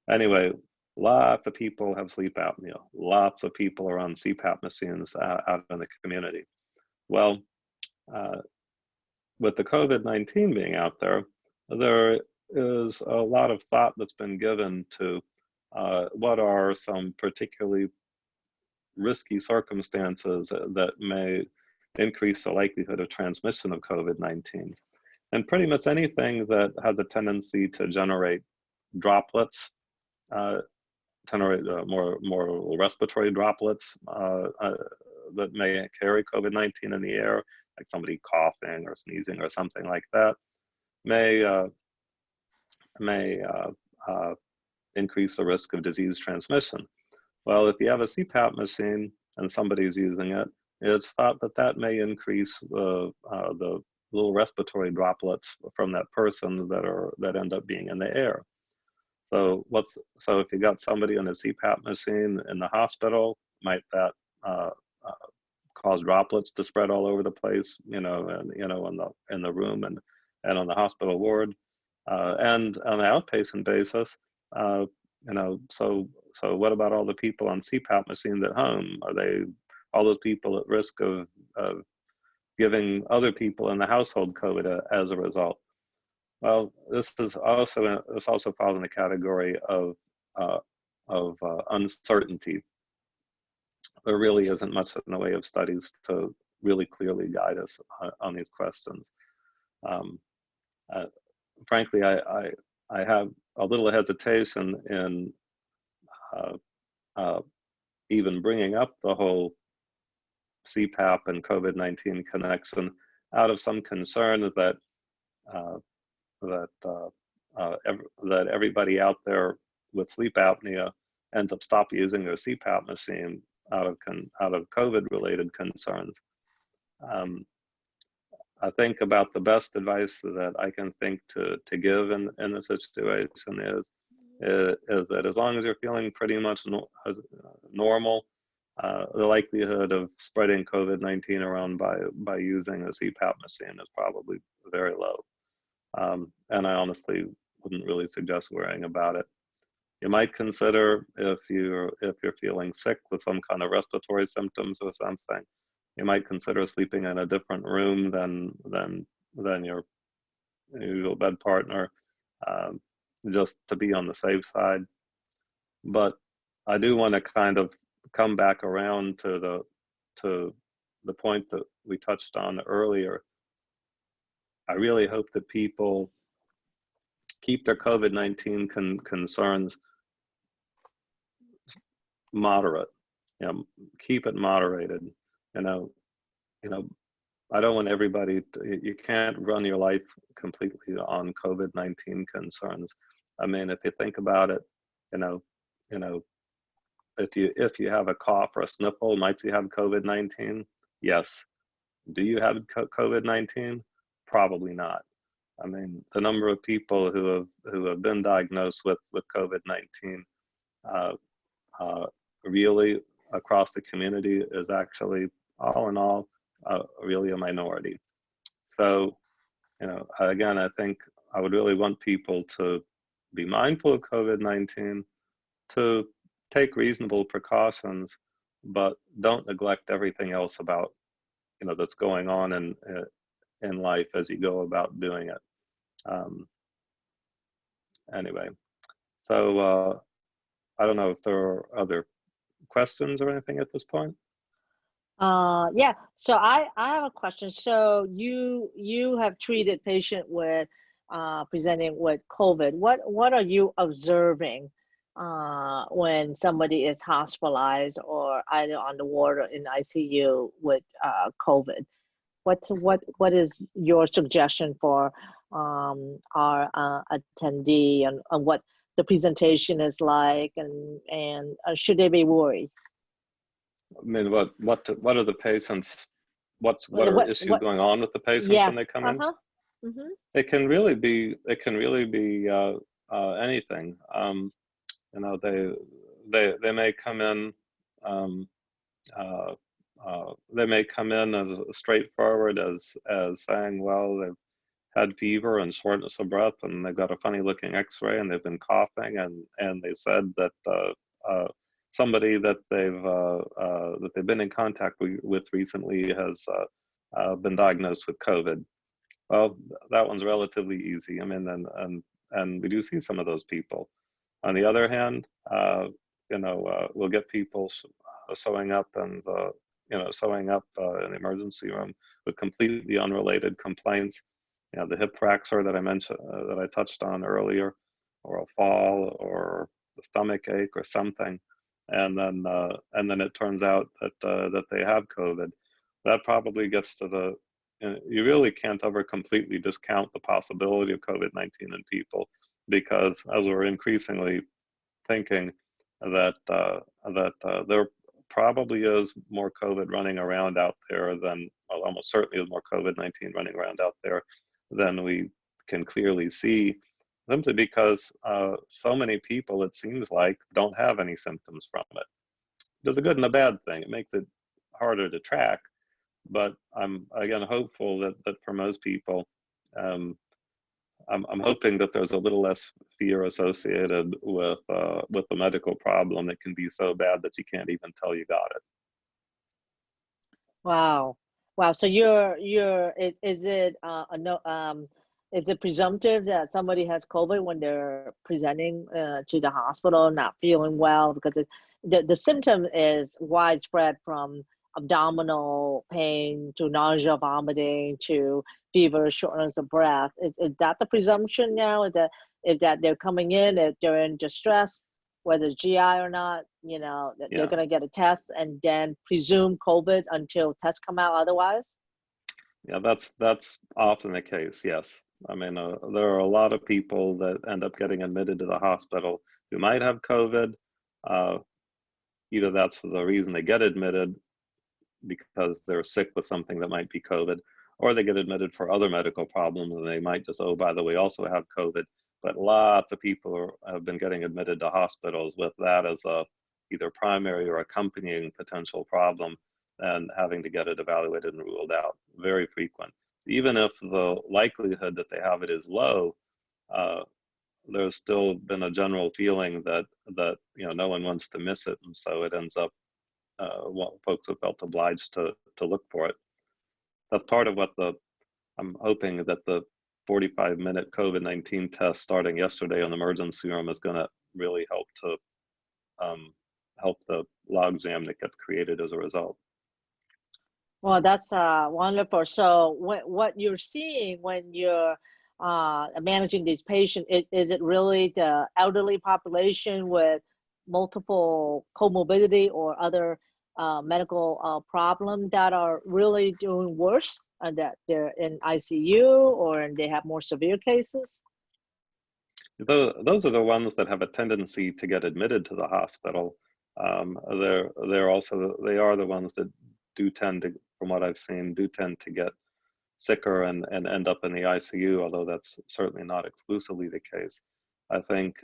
Anyway, lots of people have sleep apnea. Lots of people are on Cpap machines out in the community. Well, with the COVID-19 being out there, there is a lot of thought that's been given to what are some particularly risky circumstances that may increase the likelihood of transmission of COVID-19. And pretty much anything that has a tendency to generate droplets, generate more respiratory droplets, that may carry COVID-19 in the air, like somebody coughing or sneezing or something like that, may increase the risk of disease transmission. Well, if you have a CPAP machine and somebody's using it, it's thought that that may increase the little respiratory droplets from that person that end up being in the air. So if you got somebody in a CPAP machine in the hospital, might that cause droplets to spread all over the place, in the room and on the hospital ward, and on an outpatient basis, so what about all the people on CPAP machines at home? Are they all those people at risk of giving other people in the household COVID as a result? Well, this also falls in the category of uncertainty. There really isn't much in the way of studies to really clearly guide us on these questions. Frankly, I have a little hesitation in even bringing up the whole CPAP and COVID-19 connection out of some concern that that everybody out there with sleep apnea ends up stop using their CPAP machine out of COVID-related concerns. I think about the best advice that I can think to give in the situation is that as long as you're feeling pretty much normal, the likelihood of spreading COVID-19 around by using a CPAP machine is probably very low. And I honestly wouldn't really suggest worrying about it. You might consider, if you're feeling sick with some kind of respiratory symptoms or something, you might consider sleeping in a different room than your usual bed partner, just to be on the safe side. But I do want to kind of come back around to the point that we touched on earlier. I really hope that people keep their COVID-19 concerns moderate. Keep it moderated. I don't want everybody you can't run your life completely on COVID-19 concerns. I mean, if you think about it, if you have a cough or a sniffle, might you have COVID-19? Yes. Do you have COVID-19? Probably not. I mean, the number of people who have been diagnosed with COVID-19 really across the community is actually, all in all, really a minority. So, again, I think I would really want people to be mindful of COVID-19, to take reasonable precautions, but don't neglect everything else about, that's going on in life as you go about doing it. Anyway, so I don't know if there are other questions or anything at this point. Yeah, so I have a question. So you have treated patient with presenting with COVID. What are you observing when somebody is hospitalized or either on the ward or in ICU with COVID? What is your suggestion for our attendee and what the presentation is like, and should they be worried? I mean, what are the patients? What are issues going on with the patients when they come in? Mm-hmm. It can really be anything. They may come in. They may come in as straightforward as saying, well, they've had fever and shortness of breath, and they've got a funny looking X-ray, and they've been coughing, and they said that somebody that they've been in contact with recently has been diagnosed with COVID. Well, that one's relatively easy. I mean, and we do see some of those people. On the other hand, we'll get people showing up in the emergency room with completely unrelated complaints. The hip fracture that I mentioned, that I touched on earlier, or a fall, or the stomach ache, or something. and then it turns out that they have COVID. That probably gets to the, you really can't ever completely discount the possibility of COVID-19 in people, because as we're increasingly thinking that there probably is more COVID running around out there than, well, almost certainly is more COVID-19 running around out there than we can clearly see, simply because so many people, it seems like, don't have any symptoms from it. There's a good and a bad thing. It makes it harder to track, but I'm again hopeful that for most people, um, I'm hoping that there's a little less fear associated with the medical problem that can be so bad that you can't even tell you got it. Wow. Wow. So is it a no is it presumptive that somebody has COVID when they're presenting to the hospital, not feeling well? Because the symptom is widespread, from abdominal pain to nausea, vomiting, to fever, shortness of breath. Is that the presumption now? Is that they're coming in, if they're in distress, whether it's GI or not, that they're Yeah, going to get a test and then presume COVID until tests come out otherwise? yeah, that's often the case. Yes, I mean there are a lot of people that end up getting admitted to the hospital who might have COVID. Uh, Either that's the reason they get admitted, because they're sick with something that might be COVID, or they get admitted for other medical problems and they might just, oh, by the way, also have COVID. But lots of people have been getting admitted to hospitals with that as a either primary or accompanying potential problem, and having to get it evaluated and ruled out. Very frequent. Even if the likelihood that they have it is low, uh, there's still been a general feeling that no one wants to miss it, and so it ends up what folks have felt obliged to look for it. That's part of what I'm hoping that the 45-minute COVID-19 test starting yesterday on the emergency room is going to really help to help the logjam that gets created as a result. Well, that's wonderful. So what you're seeing when you're managing these patients, is it really the elderly population with multiple comorbidity or other medical problem that are really doing worse, that they're in ICU or they have more severe cases? Those are the ones that have a tendency to get admitted to the hospital. They are the ones that do tend to, from what I've seen, do tend to get sicker and end up in the ICU, although that's certainly not exclusively the case. I think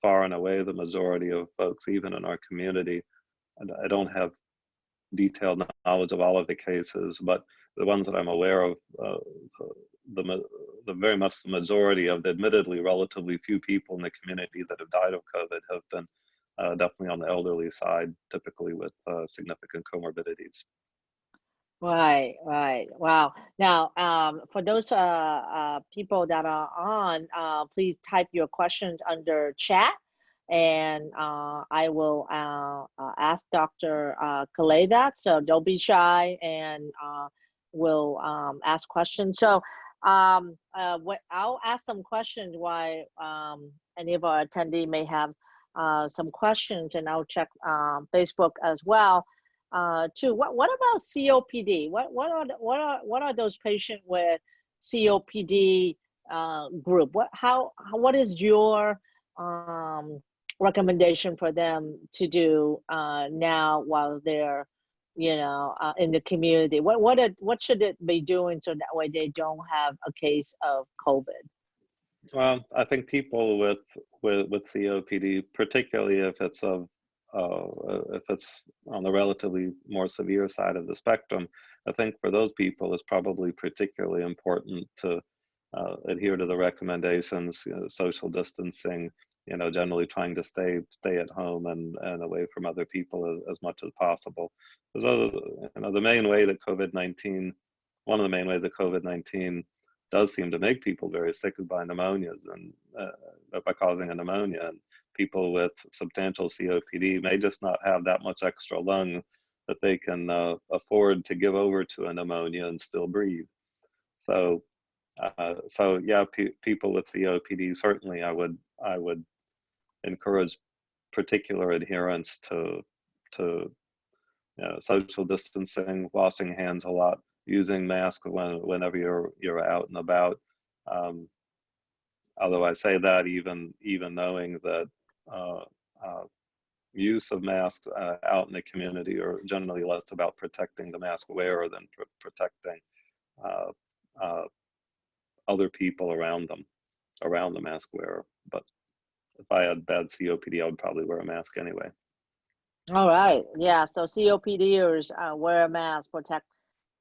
far and away the majority of folks, even in our community, and I don't have detailed knowledge of all of the cases, but the ones that I'm aware of, the very much the majority of the admittedly relatively few people in the community that have died of COVID have been definitely on the elderly side, typically with significant comorbidities. Right, right. Wow. Now, for those people that are on, please type your questions under chat, and I will ask Dr. Kallay that. So don't be shy, and we'll ask questions. So I'll ask some questions while any of our attendee may have some questions, and I'll check Facebook as well. Too. What about COPD? What are those patients with COPD group? What is your recommendation for them to do now while they're in the community? What should it be doing so that way they don't have a case of COVID? Well, I think people with COPD, particularly if it's on the relatively more severe side of the spectrum, I think for those people it's probably particularly important to adhere to the recommendations, social distancing, generally trying to stay at home and away from other people as much as possible. The main way that COVID-19, one of the main ways that COVID-19 does seem to make people very sick is by pneumonias, and by causing a pneumonia. And people with substantial COPD may just not have that much extra lung that they can afford to give over to a pneumonia and still breathe. So yeah, people with COPD, certainly I would encourage particular adherence to social distancing, washing hands a lot, using masks whenever you're out and about. Although I say that even knowing that use of masks out in the community are generally less about protecting the mask wearer than protecting uh, uh, other people around the mask wearer. But if I had bad COPD, I would probably wear a mask anyway. All right. Yeah. So COPDers wear a mask, protect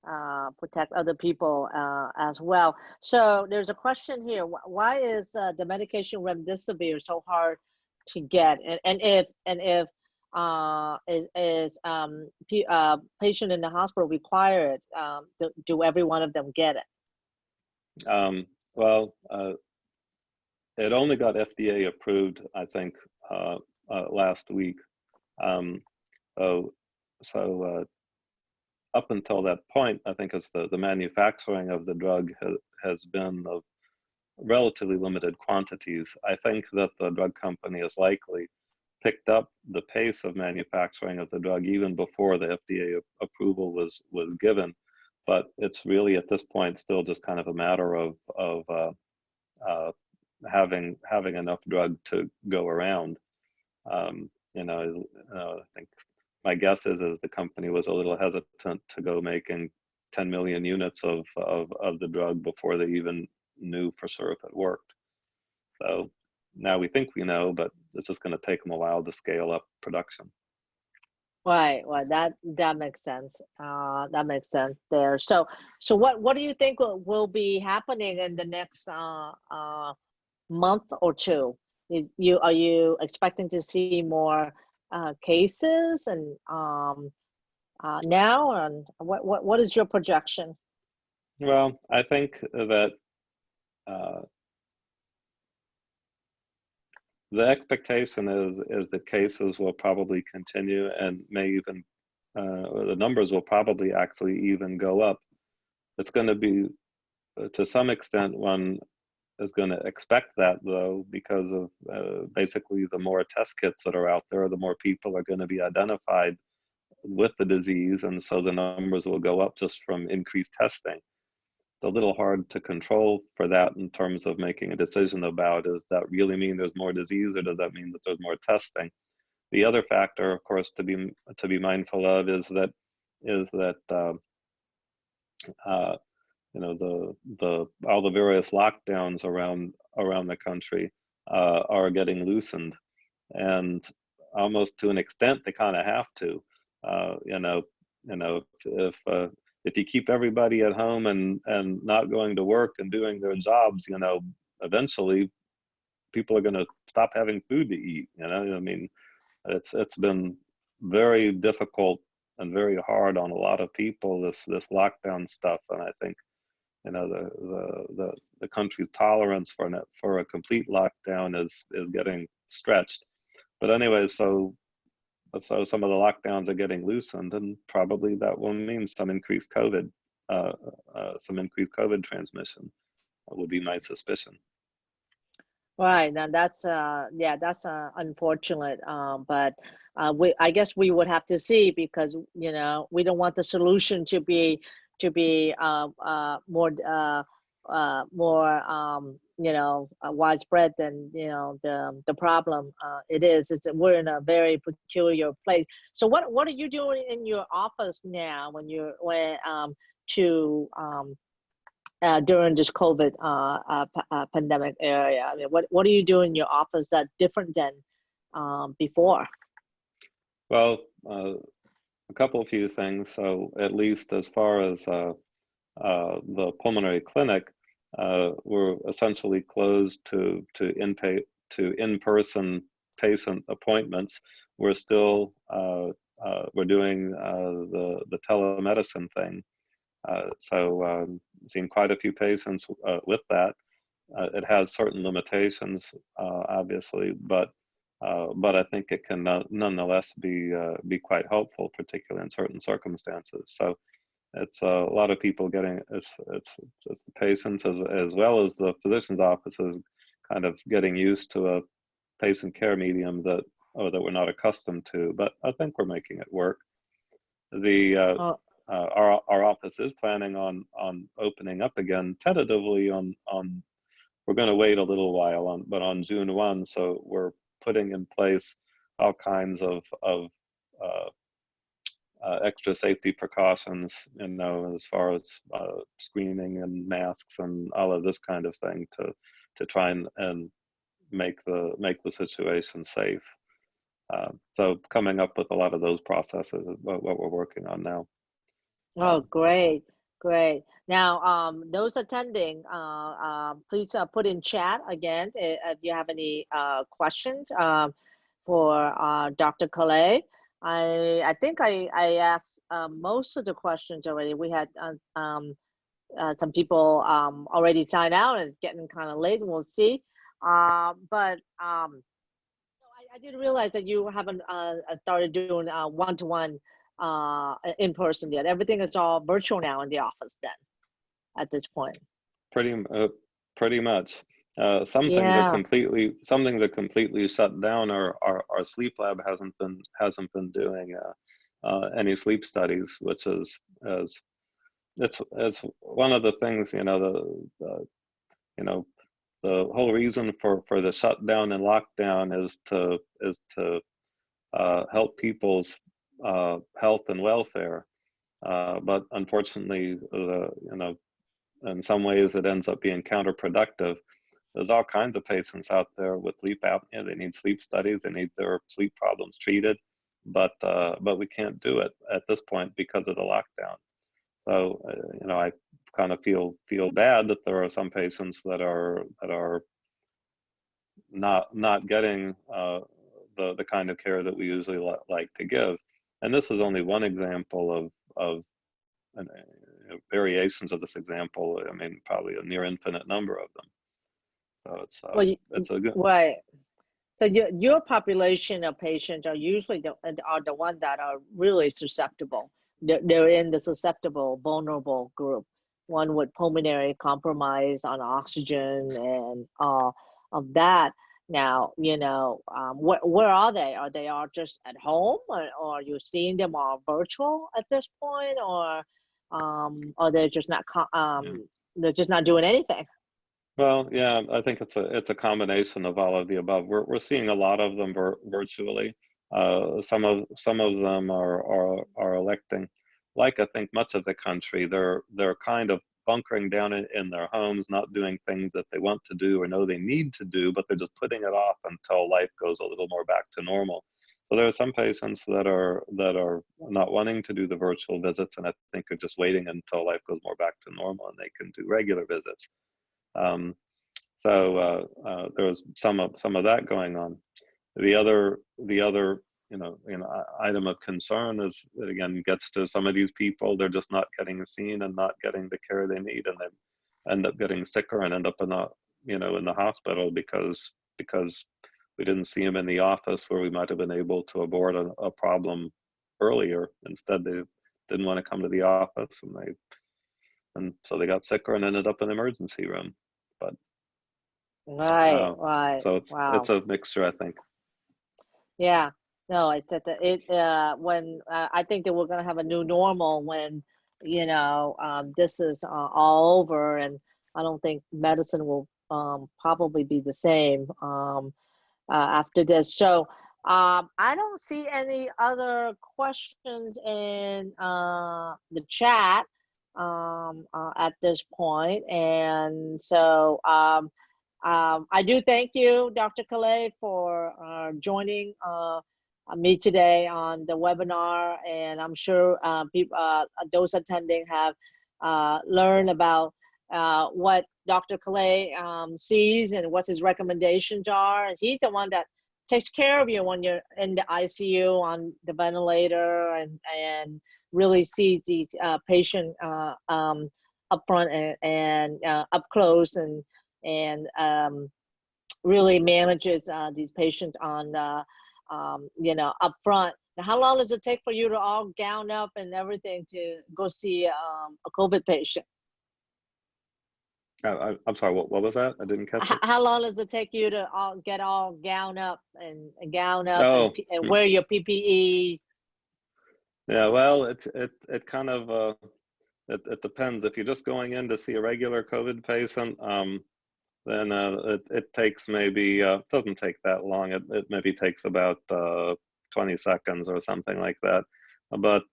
other people as well. So there's a question here. Why is the medication remdesivir so hard to get? And if patient in the hospital require it, do every one of them get it? Well, it only got FDA approved, I think, last week. So up until that point, I think it's the manufacturing of the drug has been of relatively limited quantities. I think that the drug company has likely picked up the pace of manufacturing of the drug even before the FDA approval was given. But it's really at this point still just kind of a matter of having enough drug to go around. I think my guess is the company was a little hesitant to go making 10 million units of the drug before they even knew for sure if it worked. So now we think we know, but it's just going to take them a while to scale up production. Right. Well, that makes sense. That makes sense there. So what do you think will be happening in the next month or two? Are you expecting to see more cases and now, and what is your projection? Well, I think that the expectation is that cases will probably continue and may even the numbers will probably actually even go up. It's going to be to some extent one is going to expect that, though, because of basically the more test kits that are out there, the more people are going to be identified with the disease, and so the numbers will go up just from increased testing. It's a little hard to control for that in terms of making a decision about, does that really mean there's more disease, or does that mean that there's more testing? The other factor, of course, to be mindful of is that all the various lockdowns around the country are getting loosened, and almost to an extent they kind of have to. If you keep everybody at home and not going to work and doing their jobs, eventually people are going to stop having food to eat. I mean, it's been very difficult and very hard on a lot of people, this lockdown stuff, and I think the country's tolerance for a complete lockdown is getting stretched. But anyway, so some of the lockdowns are getting loosened, and probably that will mean some increased COVID transmission. That would be my suspicion. Right. Now that's unfortunate. But I guess we would have to see, because we don't want the solution to be more widespread than the problem. Is that we're in a very peculiar place. So what are you doing in your office now during this COVID pandemic area? I mean, what do you do in your office that's different than before? Well, a few things. So at least as far as the pulmonary clinic, we're essentially closed to in-person patient appointments. We're still we're doing the telemedicine thing. So seen quite a few patients with that. It has certain limitations, obviously, but I think it can nonetheless be quite helpful, particularly in certain circumstances. So it's a lot of people getting it's the patients as well as the physician's offices kind of getting used to a patient care medium that that we're not accustomed to. But I think we're making it work. The Oh, our office is planning on opening up again tentatively on we're going to wait a little while on, but on June 1. So we're putting in place all kinds of extra safety precautions, you know, as far as screening and masks and all of this kind of thing to try and make the situation safe. So coming up with a lot of those processes is what we're working on now. oh, great, great. Now, those attending, please put in chat again if you have any questions for Dr. Kallay. I think I asked most of the questions already. We had some people already signed out, and it's getting kind of late. We'll see. But I didn't realize that you haven't started doing one-to-one in person yet. Everything is all virtual now in the office then, at this point. Pretty much. Some things are completely shut down. Our sleep lab hasn't been doing any sleep studies, which is it's one of the things, you know, the whole reason for the shutdown and lockdown is to help people's health and welfare. But unfortunately, in some ways it ends up being counterproductive. There's all kinds of patients out there with sleep apnea. They need sleep studies. They need their sleep problems treated, but we can't do it at this point because of the lockdown. So I kind of feel bad that there are some patients that are not getting the kind of care that we usually like to give. And this is only one example of variations of this example. I mean, probably a near infinite number of them. So it's a good right. So your population of patients are usually the ones that are really susceptible. They're in the susceptible, vulnerable group. One with pulmonary compromise on oxygen and of that. Now, where are they? Are they all just at home, or are you seeing them all virtual at this point, or they're just not they're just not doing anything? Well, yeah, I think it's a combination of all of the above. We're seeing a lot of them virtually. Some of them are electing, like I think much of the country, they're kind of bunkering down in their homes, not doing things that they want to do or know they need to do, but they're just putting it off until life goes a little more back to normal. So there are some patients that are not wanting to do the virtual visits, and I think are just waiting until life goes more back to normal and they can do regular visits. So there's some of that going on. The other item of concern is, again, gets to some of these people. They're just not getting seen and not getting the care they need, and they end up getting sicker and end up in the hospital because we didn't see them in the office where we might have been able to abort a problem earlier. Instead, they didn't want to come to the office, and so they got sicker and ended up in the emergency room. But right. So it's a mixture, I think. Yeah, no, when I think that we're gonna have a new normal when this is all over, and I don't think medicine will probably be the same after this. So I don't see any other questions in the chat at this point, and so I do thank you, Dr. Kallay, for joining me today on the webinar, and I'm sure people, those attending have learned about what Dr. Kallay sees and what his recommendations are. And he's the one that takes care of you when you're in the ICU on the ventilator, and really sees these patient up front and up close, and really manages these patients on up front. Now, how long does it take for you to all gown up and everything to go see a COVID patient? I'm sorry, what was that? I didn't catch it. How long does it take you to get all gown up and Oh, and wear your PPE? yeah, well, it kind of, it depends. If you're just going in to see a regular COVID patient, then it takes maybe, doesn't take that long. It maybe takes about 20 seconds or something like that. But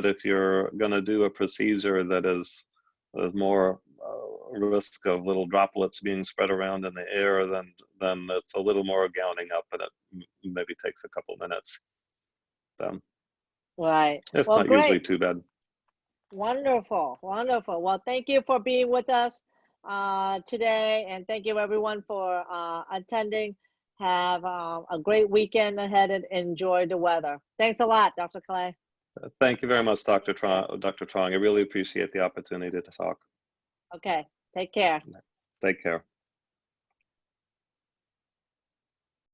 if you're going to do a procedure that is more risk of little droplets being spread around in the air, then it's a little more gowning up, and it maybe takes a couple minutes. Right. It's Well, not usually great. too bad. Wonderful. Wonderful. Well, thank you for being with us today, and thank you everyone for attending. Have a great weekend ahead and enjoy the weather. Thanks a lot, Dr. Kallay. Thank you very much, Dr. Truong. I really appreciate the opportunity to talk. Okay. Take care. Take care.